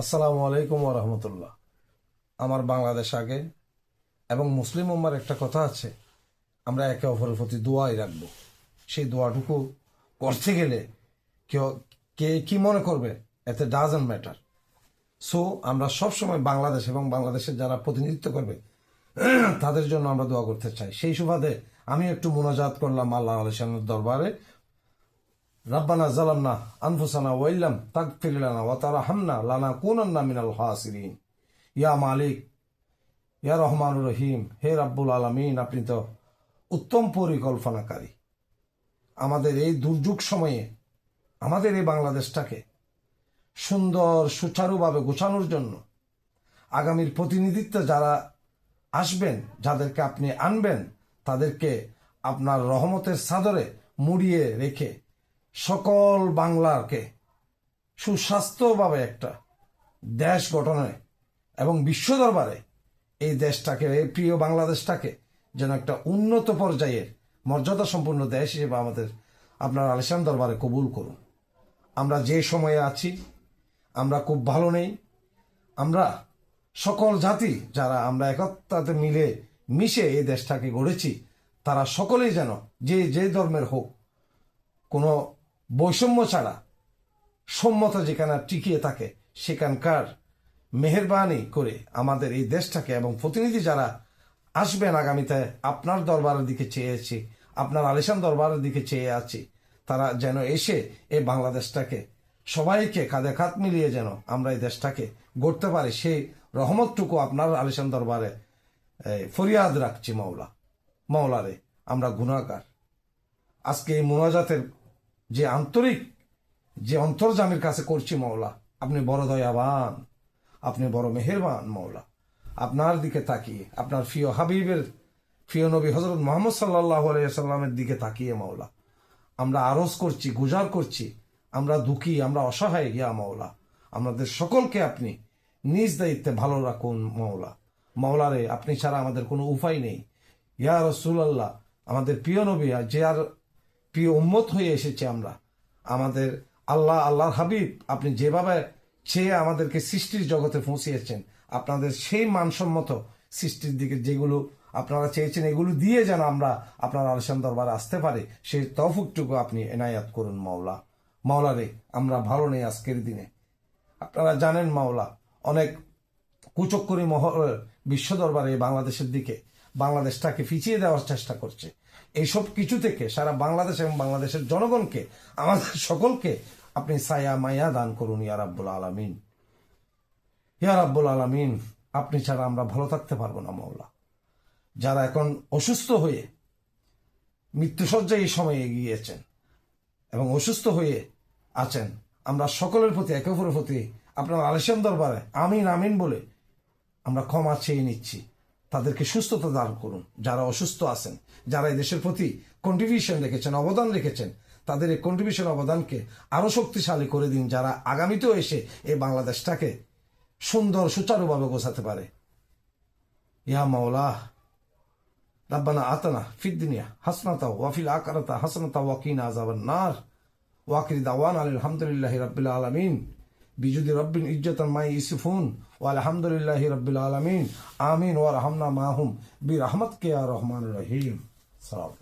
আসসালামু আলাইকুম ওরহমতুল্লাহ। আমার বাংলাদেশ আগে এবং মুসলিম উম্মার একটা কথা আছে, আমরা একে অপরের প্রতি দোয়াই রাখবো। সেই দোয়াটুকু করতে গেলে কেউ কে কি মনে করবে এতে ডাজন্ট ম্যাটার। সো আমরা সবসময় বাংলাদেশ এবং বাংলাদেশের যারা প্রতিনিধিত্ব করবে তাদের জন্য আমরা দোয়া করতে চাই। সেই সুবাদে আমি একটু মুনাজাত করলাম আল্লাহ আলিশানের দরবারে। রাব্বানা জালামনা আনফুসানা ওয়াইল্লাম তাগফির লানা ওয়া তারহামনা লানাকুনান্না মিনাল খাসিরিন। ইয়া মালিক, ইয়া রহমানুর রহিম, হে রাব্বুল আলামিন, আপনি তো উত্তম পরিকল্পনাকারী। আমাদের এই দুর্যোগ সময়ে আমাদের এই বাংলাদেশটাকে সুন্দর সুচারুভাবে গোছানোর জন্য আগামীর প্রতিনিধিত্ব যারা আসবেন, যাদেরকে আপনি আনবেন, তাদেরকে আপনার রহমতের চাদরে মুড়িয়ে রেখে সকল বাংলাকে সুস্বাস্থ্যভাবে একটা দেশ গঠনে এবং বিশ্ব দরবারে এই দেশটাকে, এই প্রিয় বাংলাদেশটাকে যেন একটা উন্নত পর্যায়ের মর্যাদা সম্পন্ন দেশ হিসেবে আমাদের আপনার আলিশান দরবারে কবুল করুন। আমরা যে সময়ে আছি আমরা খুব ভালো নেই। আমরা সকল জাতি যারা আমরা একত্রাতে মিলে মিশে এই দেশটাকে গড়েছি, তারা সকলেই যেন যে ধর্মের হোক কোনো বৈষম্য ছাড়া সম্মত যেখানে টিকিয়ে থাকে সেখানকার মেহেরবানি করে আমাদের এই দেশটাকে এবং প্রতিনিধি যারা আসবেন আগামীতে আপনার দরবারের দিকে চেয়েছি, আপনার আলিশান দরবারের দিকে চেয়ে আছি, তারা যেন এসে এই বাংলাদেশটাকে সবাইকে কাঁধে কাঁধ মিলিয়ে যেন আমরা এই দেশটাকে গড়তে পারি, সেই রহমতটুকু আপনার আলিশান দরবারে ফরিয়াদ রাখছি। মাওলারে, আমরা গুনাহগার। আজকে এই মোনাজাতের যে আন্তরিক যে অন্তর্জামের কাছে করছি মাওলা, আপনি বড় দয়াবান, আপনি বড় মেহেরবান মাওলা। আপনার দিকে তাকিয়ে, আপনার প্রিয় হাবিবের প্রিয় নবী হজরত মোহাম্মদ সাল্লাল্লাহু আলাইহি সাল্লামের দিকে তাকিয়ে মাওলা আমরা আরজ করছি, গুজার করছি, আমরা দুঃখী, আমরা অসহায়। ইয়া মাওলা, আমাদের সকলকে আপনি নিজ দায়িত্বে ভালো রাখুন মাওলারে। আপনি ছাড়া আমাদের কোনো উপায় নেই। ইয়া রাসূলুল্লাহ, আমাদের প্রিয় নবী যে আর প্রিয় উম্মত হয়ে এসেছে আমরা, আমাদের আল্লাহর হাবিব আপনি যেভাবে চেয়ে আমাদেরকে সৃষ্টির জগতে পৌঁছিয়েছেন, আপনাদের সেই মানসম্মত সৃষ্টির দিকে যেগুলো আপনারা চেয়েছেন এগুলো দিয়ে যেন আমরা আপনার আলিশান দরবারে আসতে পারি, সেই তৌফিকটুকু আপনি এনায়াত করুন মাওলারে। আমরা ভালো নেই আজকের দিনে। আপনারা জানেন মাওলা, অনেক কুচক্করি মহল বিশ্ব দরবারে বাংলাদেশের দিকে বাংলাদেশটাকে পিছিয়ে দেওয়ার চেষ্টা করছে। এইসব কিছু থেকে সারা বাংলাদেশ এবং বাংলাদেশের জনগণকে, আমাদের সকলকে আপনি ছায়া মায়া দান করুন ইয়া রাব্বুল আলামিন। ইয়া রাব্বুল আলামিন, আপনি ছাড়া আমরা ভালো থাকতে পারবো না মাওলা। যারা এখন অসুস্থ হয়ে মৃত্যুসজ্জায় এই সময়ে এগিয়েছেন এবং অসুস্থ হয়ে আছেন, আমরা সকলের প্রতি, একে অপরের প্রতি আপনার আলিশান দরবারে আমিন আমিন বলে আমরা ক্ষমা চেয়ে নিচ্ছি। তাদেরকে সুস্থতা দান করুন। যারা অসুস্থ আছেন, যারা এই দেশের প্রতি কন্ট্রিবিউশন রেখেছেন, অবদান রেখেছেন, তাদের এই কন্ট্রিবিউশন অবদানকে আরো শক্তিশালী করে দিন, যারা আগামীতেও এসে এই বাংলাদেশটাকে সুন্দর সুচারুভাবে গোছাতে পারে। ইয়া মাওলা, রাব্বানা আতানা ফিদ দুনিয়া হাসনাতা ওয়া ফিল আখিরাতি হাসানাতা ওয়া কিনা আযাবান নার ওয়া আখিরু দাওয়ানা আলহামদুলিল্লাহি রাব্বিল আলামিন বিজুদি রাব্বিল ইজ্জাতান মা ইয়াসিফুন ওয়া আলহামদুলিল্লাহি রাব্বিল আলামিন আমিন ওয়া রাহমানা মাহুম বিরহমাতিকা ইয়া রহমানুর রহিম। সালাম।